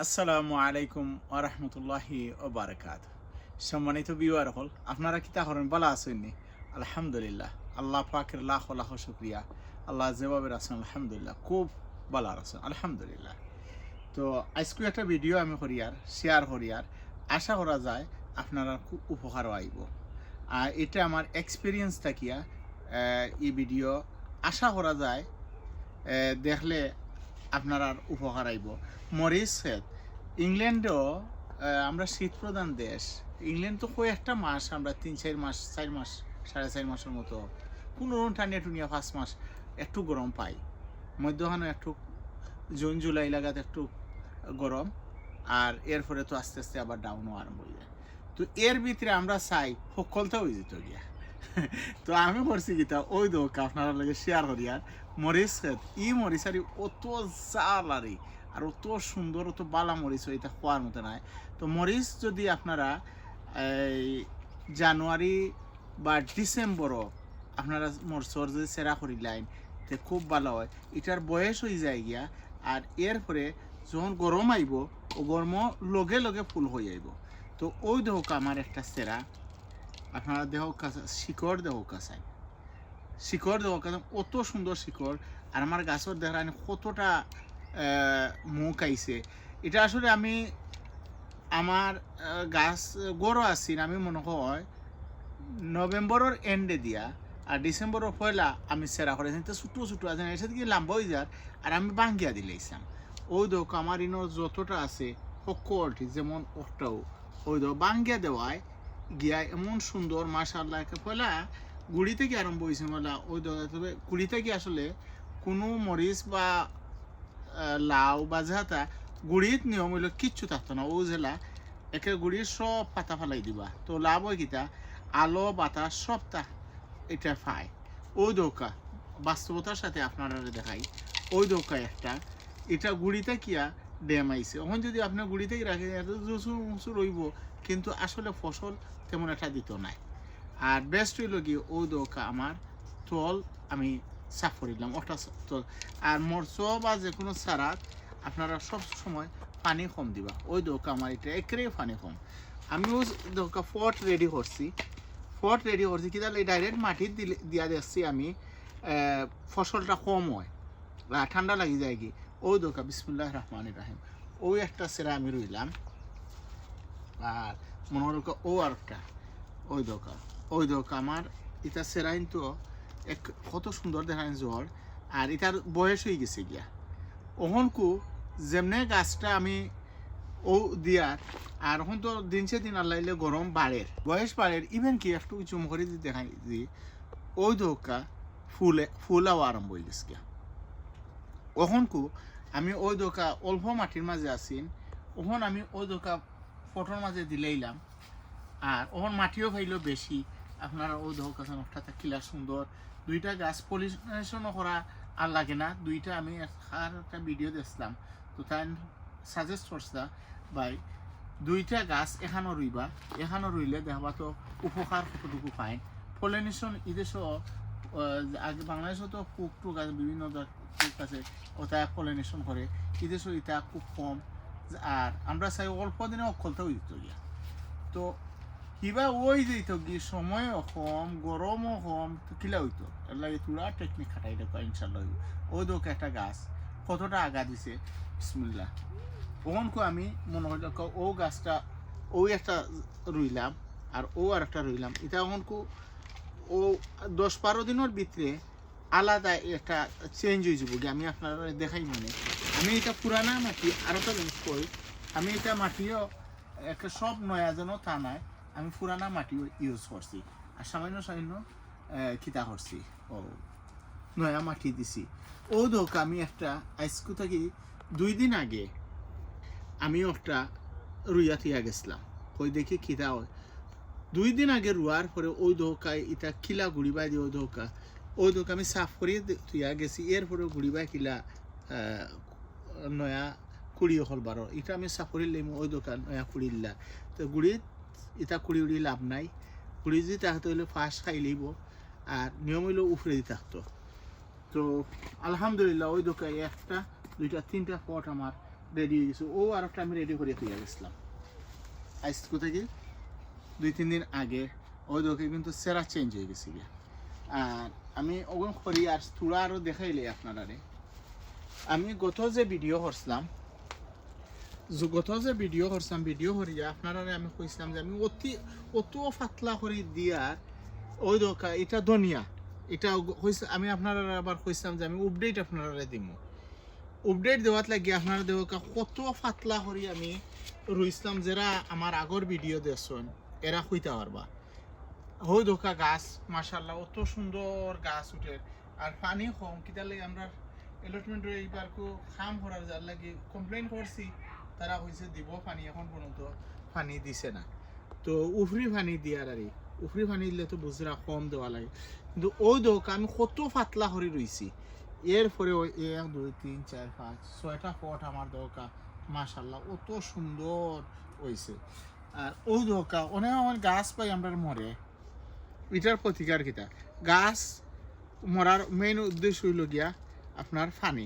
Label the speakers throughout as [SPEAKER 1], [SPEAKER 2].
[SPEAKER 1] আসসালামু আলাইকুম ওরহমতুল্লাহি ওবারাকাত। সম্মানিত ভিউয়ার হল, আপনারা কি তাহরেন ভালো আছেননি? আলহামদুলিল্লাহ, আল্লাহ পাকের লাখ লাখ শুক্রিয়া। আল্লাহ যেভাবে আছেন আলহামদুলিল্লাহ খুব ভালো আছেন আলহামদুলিল্লাহ। তো আজকে একটা ভিডিও আমি করিয়ার শেয়ার করিয়ার আশা করা যায় আপনারা খুব উপকারও আইব। আর এটা আমার এক্সপিরিয়েন্স থাকিয়া এই ভিডিও আশা করা যায় দেখলে আপনার আর উপকার আইব। মরিচ ক্ষেত ইংল্যান্ডও আমরা শীত প্রধান দেশ। ইংল্যান্ড তো কয়েকটা মাস আমরা 3-4 মাস 4 মাস 4.5 মাসের মতো কোনো টানিয়া টুনিয়া 5 মাস একটু গরম পাই। মধ্যখানে একটু জুন জুলাই লাগাত একটু গরম, আর এরপরে তো আস্তে আস্তে আবার ডাউনও আরম্ভ হয়ে যায়। তো এর ভিতরে আমরা চাই সকলটা হয়ে যেত গিয়া। তো আমি করছি গীতা ওই দোক আপনার লগে শেয়ার করি। আর মরিচ খেত ই মরিচ আর অত জাল আর অত সুন্দর অত বালা মরিচ এটা খোয়ার মতো নাই। তো মরিচ যদি আপনারা এই জানুয়ারি বা ডিসেম্বরও আপনারা মরচর যদি সেরা করি লাইন তে খুব ভালো হয়। এটার বয়স হয়ে যায় গিয়া, আর এরপরে যখন গরম আইব ও গরম লগে লগে ফুল হয়ে আইব। তো ওই দেহক আমার একটা সেরা আপনারা দেহ শিকড় দেহ কাছাই শিকড় দেহ কাছে অত সুন্দর শিকড়। আর আমার গাছের দেখান কতটা মুখ আইছে। এটা আসলে আমি আমার গাছ গড়ো আছি আমি মনে হয় নভেম্বরের এন্ডে দিয়া আর ডিসেম্বরের পয়লা আমি সেরা করেছি। ছোটো ছোটো আছে এর কি লাম্বা হয়ে যার, আর আমি বাঙ্গিয়া দিলেইছিলাম। ওই দোক আমার ইনোর যতটা আছে সকলটি যেমন ওটাও ওই দো বাঙ্গিয়া দেওয়ায় গিয়া এমন সুন্দর মাশাআল্লাহ। পয়লা গুড়ি থেকে আরম্ভ হয়েছে মেলা ওই দো। তবে গুড়ি থেকে আসলে কোনো মরিচ বা লাউ বা ঝাঁতা গুড়িত নিয়ম হইল কিচ্ছু থাকতো না। ও জেলা একে গুড়ির সব পাতা ফালাই দিবা, তো লাভ হয় কিতা আলো বাতাস সবটা এটা পায়। ওই দৌকা বাস্তবতার সাথে আপনারা দেখাই। ওই দৌকায় একটা এটা গুড়িতে কিয়া ড্যাম আইছে। ওখানে যদি আপনার গুড়িতেই রাখে এত জুসুর মুসুর রইব, কিন্তু আসলে ফসল তেমন একটা দিত নাই। আর বেস্ট হইল কি ওই দৌকা আমার তল আমি সাফ করিলাম ওটা তল। আর মরচ বা যে কোনো সারাত আপনারা সব সময় পানি কম দিবা। ওই দৌকা আমার এটা একেবারে পানি কম। আমি ওই দৌকা ফট রেডি করছি কি তাহলে ডাইরেক্ট মাটির দিয়া দিচ্ছি আমি ফসলটা কম হয় ঠান্ডা লাগি যায় কি। ওই দোকা বিসমুল্লাহ রহমানির রাহিম ওই একটা সেরা আমি রইলাম। আর মনে হল ও আর একটা ওই দোকা আমার এটা সেরাইন তো এক কত সুন্দর দেখায় জ্বর। আর এটার বয়স হয়ে গেছে গিয়া ওহনকু যেমনে গাছটা আমি ও দিয়ার। আর এখন তো দিনসে দিন আল্লাহ গরম বাড়ের বয়স বাড়ের ইভেন কি একটু চুমকরি যদি দেখাই দি ওই দোকা ফুলাও আরম্ভ হয়ে গেছে গিয়া। ওখনকু আমি ওই দোকা অল্প মাটির মাঝে আসিন ওখন আমি ওই দোকা ফটোর মাঝে দিলেইলাম। আর ওখন মাটিও পাইলেও বেশি আপনারা ওই দোকা একটা কিলা সুন্দর দুইটা গাছ পলিনেশনও করা আর লাগে না। দুইটা আমি আর একটা ভিডিও দেখলাম, তো তাই সাজেস্ট করছে ভাই দুইটা গাছ এখানো রইবা, এখানো রইলে দেখবা তো উপকার কতটুকু পায়। পলিনেশন এদেশও আগে বাংলাদেশও তো কুক টুক আছে, বিভিন্ন কুক আছে ওটা পলিনেশন করে। এদেশও এটা খুব কম। আর আমরা চাই অল্প দিনে অক্ষলতে হইত গিয়া। তো কিবা ওই যেত গিয়ে সময়ও কম গরমও কম তো কিলা হইতো এর লাগে তুরা টেকনিক খাটাই দেখো ইনশাল্লাহ ওই দোক একটা গাছ কতটা আগা দিছে বিসমিল্লাহ। ওখানকু আমি মনে হইল ও গাছটা ওই একটা রইলাম আর ও আর একটা রইলাম। এটা ওখানকু ও 10-12 দিনের ভিতরে আলাদা একটা চেঞ্জ হয়ে যাব। আমি আপনারা দেখাই মানে আমি এটা পুরানা মাটি আরও তো জিনিস কই আমি এটা মাটিও একটা সব নয়া যেন তা নাই, আমি পুরানা মাটিও ইউজ করছি। আর সামান্য সামান্য খিতা করছি ও নয়া মাটি দিছি। ও দোক আমি একটা আইসকু থাকি 2 দিন আগে আমি একটা রুইয়া থিয়া গেছিলাম কই দেখি খিদা হয়। 2 দিন আগে রুয়ার পরে ওই দোকায় এটা কিলা ঘুড়িবাই দিয়ে ওই দোকা আমি সাফ করিয়ে থিয়া গেছি। এরপরে ঘুড়িবাই কিলা নয়া কুড়ি হল বারো এটা আমি সাফ করিলে ওই দোকান নয়া কুড়িলা। তো গুড়িত এটা কুড়ি উড়ি লাভ নাই। কুড়ি যদি থাকতে হইলে ফার্স্ট খাই লইব আর নিয়ম হইলেও উফরে দিয়ে থাকতো। তো আলহামদুলিল্লাহ ওই দোকায় 1, 2, 3 পট আমার রেডি হয়ে গেছে, ও আর একটা আমি রেডি করে তুই গেছিলাম আজ কোথায় 2-3 দিন আগে। ওই দেখে কিন্তু সেরা চেঞ্জ হয়ে গেছে গিয়া। আর আমি ওগুলো করি আর থোড়া আরও দেখাইলে আপনারা আমি গত যে ভিডিও করছিলাম ভিডিও করিয়া আপনারা আমি কইছিলাম যে আমি অত পাতলা করে দিয়ার ওই দোকা এটা ধনিয়া এটা হয়েছে। আমি আপনারা আবার কইছিলাম যে আমি আপডেট আপনারা দিব, আপডেট দেওয়াত লাগিয়ে আপনারা দেখা কত পাতলা করি আমি রইছিলাম। যারা আমার আগর ভিডিও দেখছেন এরা কইতে পারবা ওই দোকা গাছ মাশাআল্লাহ অত সুন্দর গাছ উঠে। আর পানি কম কিতা লাগে আমরা এলটমেন্টের এইবার খাম করার যার লাগে কমপ্লেন করছি, তারা হয়েছে দিব পানি, এখন পর্যন্ত পানি দিছে না। তো উফরি পানি দিয়ার আর উফরি পানি দিলে তো বুঝরা কম দেওয়া লাগে, কিন্তু ওই দোকা আমি কত পাতলা করে রইছি। এরপরে ওই 1 2 3 4 5 6টা ফট আমার দোকা মাশাআল্লাহ অত সুন্দর হয়েছে। আর ওই দোকা অনেক আমার গাছ পাই আমরা মরে, এটার প্রতিকার কিতা? গাছ মরার মেইন উদ্দেশ্য হইল গিয়া আপনার পানি,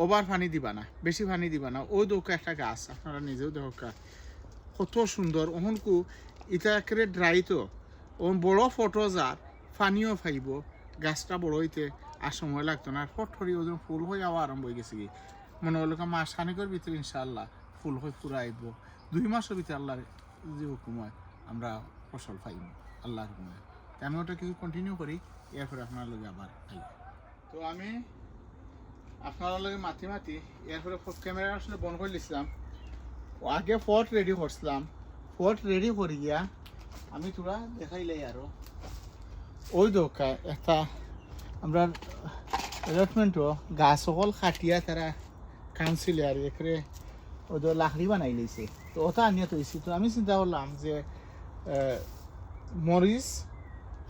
[SPEAKER 1] ওভার পানি দিবা না, বেশি পানি দিবা না। ওই দোকা একটা গাছ আপনারা নিজেও দেখা কত সুন্দর। ওহনকু এটা একেবারে ড্রাই তো ওন বড় ফটো যার পানিও পাইব, গাছটা বড় হইতে আর সময় লাগতো না। আর ফটরি ওজন ফুল হয়ে যাওয়া আরম্ভ হয়ে গেছে কি মনে হলো মাস খানিকের ভিতরে ইনশাআল্লাহ ফুল হয়ে পুরা আইব। 2 মাসের ভিতরে আল্লাহর যে হুকুম হয় আমরা ফসল পাইব আল্লাহর হুকুমে। আমি ওটা কিছু কন্টিনিউ করি, এরপরে আপনার লগে আবার আইব। তো আমি আপনার লগে মাতি এরপরে ক্যামেরা আসলে বন্ধ করে দিয়েছিলাম। আগে ফট রেডি করছিলাম, ফট রেডি করি গিয়া আমি তোরা দেখাইলাই আরো ওই দোকা একটা আমরা অ্যালটমেন্টও গাছ সকল খাটিয়া তারা কাউন্সিলার এখানে ওদের লাকড়ি বানাই লইছে। তো ওটা আনিয়ে তৈছি। তো আমি চিন্তা করলাম যে মরিচ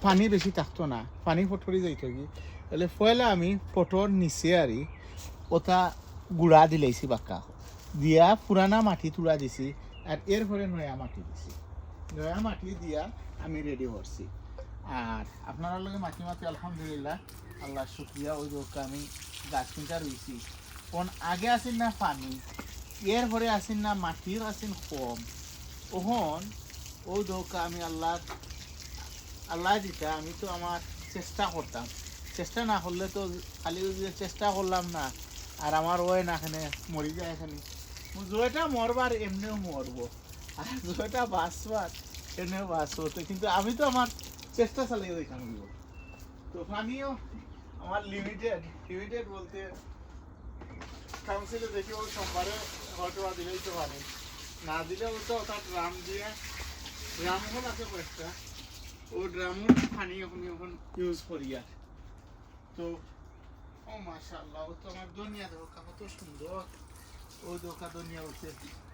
[SPEAKER 1] পানি বেশি থাকতো না, পানি ফটরি যাইতো কি তাহলে পয়লা আমি ফটোর নিচে আরি ওটা গুড়া দিলাইছি বাক্কা দিয়া পুরানা মাটি তুলা দিছি। আর এরপরে নয়া মাটি দিছি, নয়া মাটি দিয়া আমি রেডি করছি। আর আপনারা লগে মাটি আলহামদুলিল্লাহ আল্লাহ শুক্রিয়া। ওই দোকা আমি গাছ কিনটা রয়েছি কোন আগে আসেন না পানি, এরপরে আসেন না মাটির আসেন কম। ওহন ওই দোকা আমি আল্লাহ দিতা আমি তো আমার চেষ্টা করতাম, চেষ্টা না করলে তো খালি চেষ্টা করলাম না আর আমার ওই না এখানে মরি যায়। এখানে জয়টা মরবার এমনিও মরবো, আর জয়টা বাঁচবার এমনিও বাঁচবো। তো কিন্তু আমি তো আমার চেষ্টা চালিয়ে দিতাম। তো পানিও আমার লিমিটেড বলতে কাউন্সিলে দেখি ওই সোমবারে হয়তো দিলেই তো পানি না দিলে ওই তো তার ড্রাম দিয়ে ড্রাম হল আছে কয়েকটা, ও ড্রামের পানি এখন ইউজ করি। আর তো ও মাশাআল্লাহ ও তো আমার দুনিয়া দোকা কত সুন্দর। ওই দোকা দুনিয়া উঠছে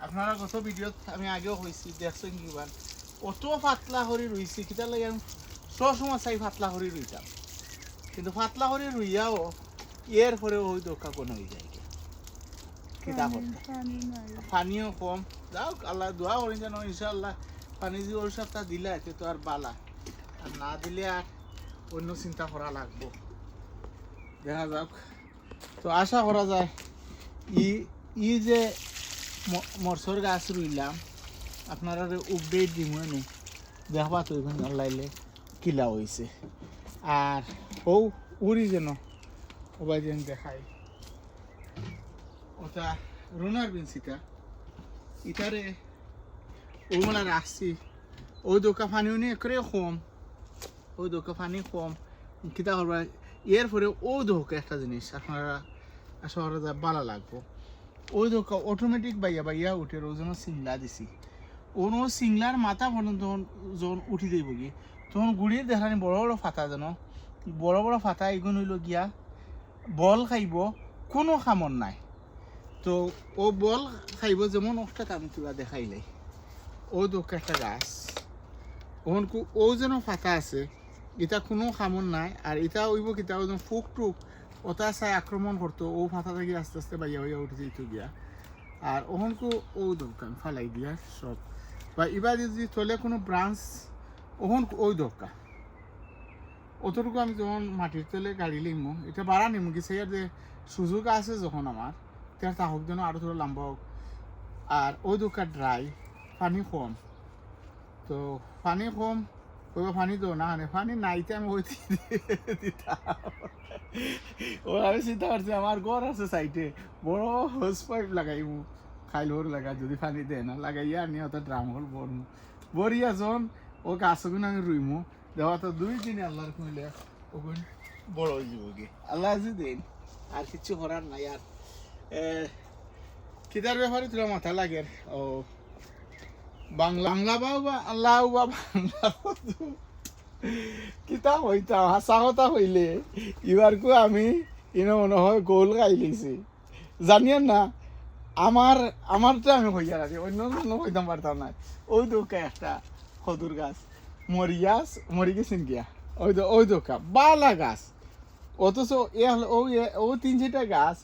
[SPEAKER 1] আপনারা কত ভিডিও আমি আগেও হয়েছি দেখছেন কিবার অত পাতলা হরি রইছি কিতা লাগে আমি সবসময় চাই পাতলা হরি রইতাম, কিন্তু পাতলা হরি রইয়াও এরপরে ওই দোকা কোন হয়ে যায় কিতা করতে পানিও কম। যাও আল্লাহ দোয়া করি যেন ইনশাআল্লাহ পানি যে ওই সপ্তাহ দিলে আছে তো আর বালা, আর না দিলে আর অন্য চিন্তা করা লাগবো, দেখা যাক। তো আশা করা যায় ই যে মরসর গাছ রইলাম আপনারা আপডেট দিব নি দেখবা তো এখানে লাইলে কিলা হয়েছে। আর উড়ি যেন ওবাই যেন দেখাই ওটা রোনার বিনসিটা ইটারে ওগুলা রাখছি। ওই দোকা পানিও নিয়ে করে কম, ওই দোকা পানি কম কিতা করবা। এরপরে ওই দোকা একটা জিনিস আপনারা শহরে যা ভালো লাগবো, ওই দোকা অটোমেটিক বাইয়া উঠে ওই জন্য সিংলা দিছি। ওনো সিংলার মাথা পর্যন্ত যখন উঠি দেব কি তখন গুড়ির দেখানি বড় বড় ফাতা যেন বড় বড় ফাতা এগুলো হইল গিয়া বল খাইব কোনো খামর নাই। তো ও বল খাইব যেমন একটা আমি তোলা দেখাইলাই ও দোকা একটা গাছ ওহনকু ও যেন ফাতা আছে এটা কোনো খামর নাই। আর এটা ওইব কিতা ওজন ফুক টুক ওটা চাই আক্রমণ করতো ও ফাতা থেকে আস্তে আস্তে বাইয়া হইয়া উঠে যেত গিয়া। আর ওহনকু ও দোকান ফালাই দিয়া সব বা এবার যদি চলে কোনো ব্রাঞ্চ ওহন ওই দোকা অতটুকু আমি যখন মাটির তেলে গাড়ি লিমু এটা বাড়া নিমু কি সেই যে সুযোগ আছে যখন আমার
[SPEAKER 2] তার তাহক যেন আরো থোড়া লম্বা হোক। আর ওই দোকা ড্রাই, পানি কম, তো পানি কম ওই পানি তো না পানি নাইতে আমি ওই দিতাম। ও আমি চিন্তা করছি আমার ঘর আছে সাইডে বড় হোস পাইপ লাগাইমু, খাইল ওর লাগা যদি পানি দেয় না লাগাইয়া আনি অত ড্রাম হল বরমু বরিয়া যখন ও গাছগুন আমি রুইমু দেওয়া তো 2 দিন আল্লাহর কইলে ওগুন বড় হয়ে যাবো গে আল্লাহ আজি দেন আর কিছু করার নাই। আর কিতার ব্যাপারে তোরা মাথা লাগে ও বাংলা বাংলা বা আল্লাহ বা বাংলা কিতা হইতা হাসা কথা হইলে এবারকু আমি ইনো মনে হয় গোল খাই লিছি জানিয়েন না। আমারটা আমি হইয়া রাখি, অন্য জন্য হইতাম পারতাম না। ওই দোকা একটা খদুর গাছ মরি গেছেন গিয়া, ওই দোকা বালা গাছ, অথচ ও 3-4টা গাছ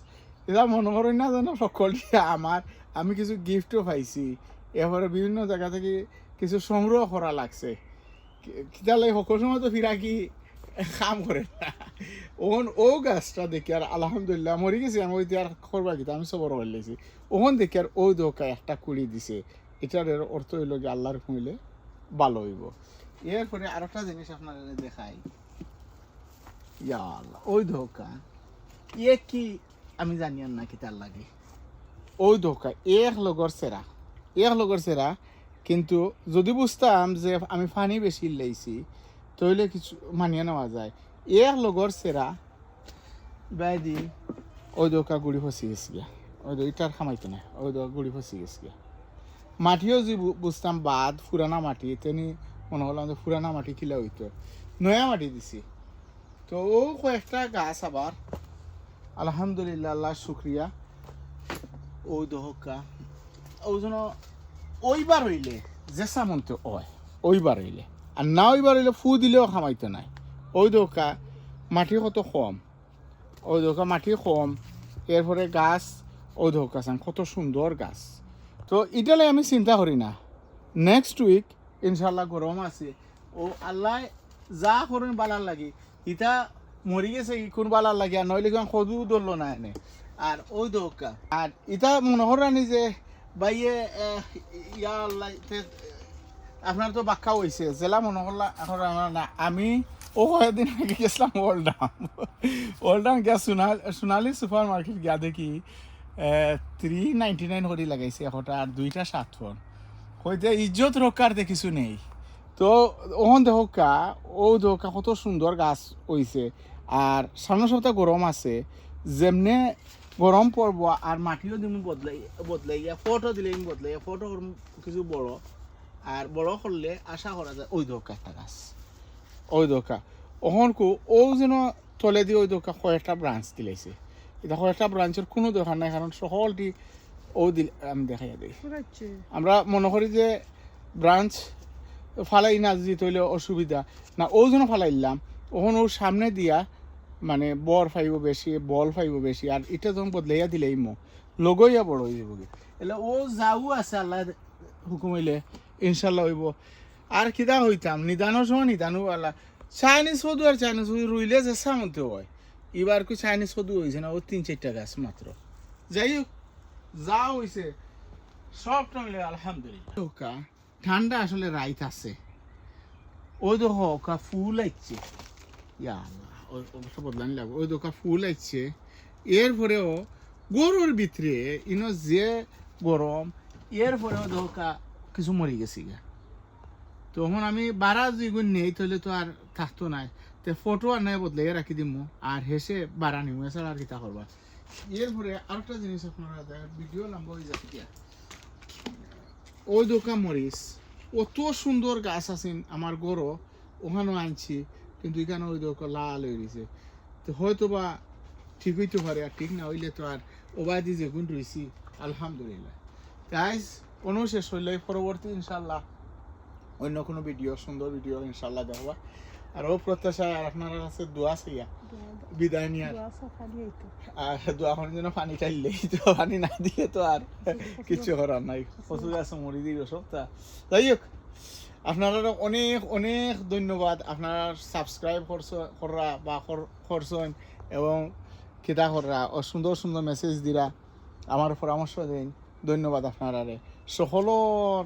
[SPEAKER 2] এটা মনে করেন না যেন সকলকে আমার। আমি কিছু গিফটও পাইছি, এরপরে বিভিন্ন জায়গা থেকে কিছু সংগ্রহ করা লাগছে। তাহলে সকল সময় তো ফিরাকি কাম করে না। ওখান ও গাছটা দেখি আর আলহামদুলিল্লাহ মরি গেছি আমি, ওই আর করবা কিন্তু আমি সবর হইলেছি। ওখান দেখি আর ওই দোকা একটা কুড়ি দিছে, এটার অর্থ হইল কি আল্লাহর কইলে ভালো হইব। এরপরে আর একটা জিনিস আপনার দেখাই, ইয়া আল্লাহ ওই ধোকা কি আমি জানিয়ান না কি তার লাগে। ওই ধোকা এক লগর সেরা, কিন্তু যদি বুঝতাম যে আমি পানি বেশি লাইছি তাহলে কিছু মানিয়ে নেওয়া যায়। এক লগর সেরা বাইদি ওই দোকা গুড়ি ফসি গেছি গিয়া, ওই ইটার খামাইতো না, ওই দোকা গুড়ি ফসি গেছি গিয়া। মাটিও যে বুঝতাম বাদ পুরানা মাটি, তেনি মনে করলাম যে পুরানা মাটি কিলা হইতো, নয়া মাটি দিছি। তো ও কয়েকটা গাছ আবার আলহামদুলিল্লাহ আল্লাহ শুক্রিয়া ওই দোকা ওই জন্য ওইবার হইলে যে সামন্ত ওইবার হইলে, আর না ওইবার হইলে ফু দিলেও খামাইতো নাই। ওই দোকা মাটি কত কম, ওই দোকা মাটি কম, এরপরে গাছ ওই দোকা চান কত সুন্দর গাছ। তো এটালে আমি চিন্তা করি না, নেক্সট উইক ইনশাল্লাহ গরম আছে, ও আল্লাহ যা করেন বালার লাগি ইটা মরি গেছে কোন বালার লাগে, আর নইলে সদু ধরলো না এনে। আর ওই দোকা আর ইটা মনে করানি যে বাইয়ে ইয়া আল্লাহ আপনার তো বাক্কা হয়েছে জেলা মনে করলা এখন না। আমি ও কয়েকদিন আগে গেছিলাম ওল্ডাম গিয়া সোনালি সুপার মার্কেট গিয়া দেখি 399 হরি লাগাইছে একটা, আর 2টা 7 ফোন হইতে ইজ্জত রক্ষার কিছু নেই। তো ওহন দেখা ও দেখা কত সুন্দর গাছ হইছে। আর সামনের সপ্তাহ গরম আছে, যেমনে গরম পড়ব আর মাটিও দিন বদলাইয়া ফটো দিলে বদলাইয়া ফটো কিছু বড়, আর বড় করলে আশা করা যায় ওই দোকা একটা গাছ ওই দোকা ওহনকু ও যেন তলে দিয়ে ওই দোকা কয়েকটা ব্রাঞ্চ দিলাইছে। এটা কয়েকটা ব্রাঞ্চের কোনো দোকান নাই, কারণ সকলটি ও দিল আমি দেখাইয়া দিই। আমরা মনে করি যে ব্রাঞ্চ ফালাই না যদি তৈলে অসুবিধা না, ও যেন ফালাইলাম ওখানে ওর সামনে দিয়া মানে বর ফাইব বেশি, বল ফাইব বেশি। আর এটা যখন বদলাইয়া দিলেই লগইয়া বড় হয়ে যাবো। এলে ও যাও আছে আল্লাহ হুকুম হইলে ইনশাল্লাহ হইব। আর কিতা হইতাম নিদানোর সময় নিদানো আল্লাহ চাইনিজ সদু, আর চাইনিজ সদু রইলে যে সামতে হয়। এবার কি চাইনিজ সদু হয়েছে না, ও 3-4টা গাছ মাত্র। যাই হোক যা হয়েছে সবটা মিলে আলহামদুলিল্লাহ। ঠান্ডা আসলে রাইত আছে, ওই দোকা ফুল আইছে, ইয়া আল্লাহ অবশ্য বদলানি লাগবে। ওই দোকা ফুল আইছে, এরপরেও গরুর ভিতরে ইনো যে গরম, এরপরেও দোকা কিছু মরি গেছি গা। তখন আমি বারা যেগুন নেই তাহলে তো আর থাকতো নাই, তো ফটো আর নাই বদলাইয়া রাখি দিমু আর হেসে বারা নিমু, এছাড়া আর কিতা করবা। এরপরে আরেকটা জিনিস আপনারা ভিডিও লম্বা হয়ে যাচ্ছে গিয়া, ওই দোকা মরিচ অত সুন্দর গাছ আছেন আমার গরো ওখানেও আনছি, কিন্তু এখানে ওই দোকা লাল হয়ে গেছে। তো হয়তো বা ঠিক হইতে পারে, আর ঠিক না হইলে তো আর ওবাদি যে গুণ রয়েছি আলহামদুলিল্লাহ। তাই কোনো শেষ হইলে পরবর্তী ইনশাল্লাহ অন্য কোনো ভিডিও সুন্দর ভিডিও ইনশাল্লাহ দেখবা। আর ও প্রত্যাশায় আর আপনার কাছে দোয়া চাইয়া বিদায় নিয়ে আর দোয়া করার জন্য পানি চাইলেই তো, পানি না দিলে তো আর কিছু করার নাই, কচু গাছ মরি দিব সবটা। যাই হোক আপনারা অনেক অনেক ধন্যবাদ, আপনারা সাবস্ক্রাইব করা বা করছেন এবং কিতা করা ও সুন্দর সুন্দর মেসেজ দিরা, আমার পরামর্শ দিন। ধন্যবাদ আপনারা সকলর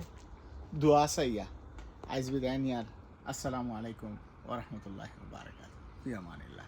[SPEAKER 2] দোয়া চাইয়া আইজ বিদায় নিয়ার। আসসালামু আলাইকুম ওয়া রাহমাতুল্লাহি ওয়া বারাকাতুহু। ফি আমানিল্লাহ।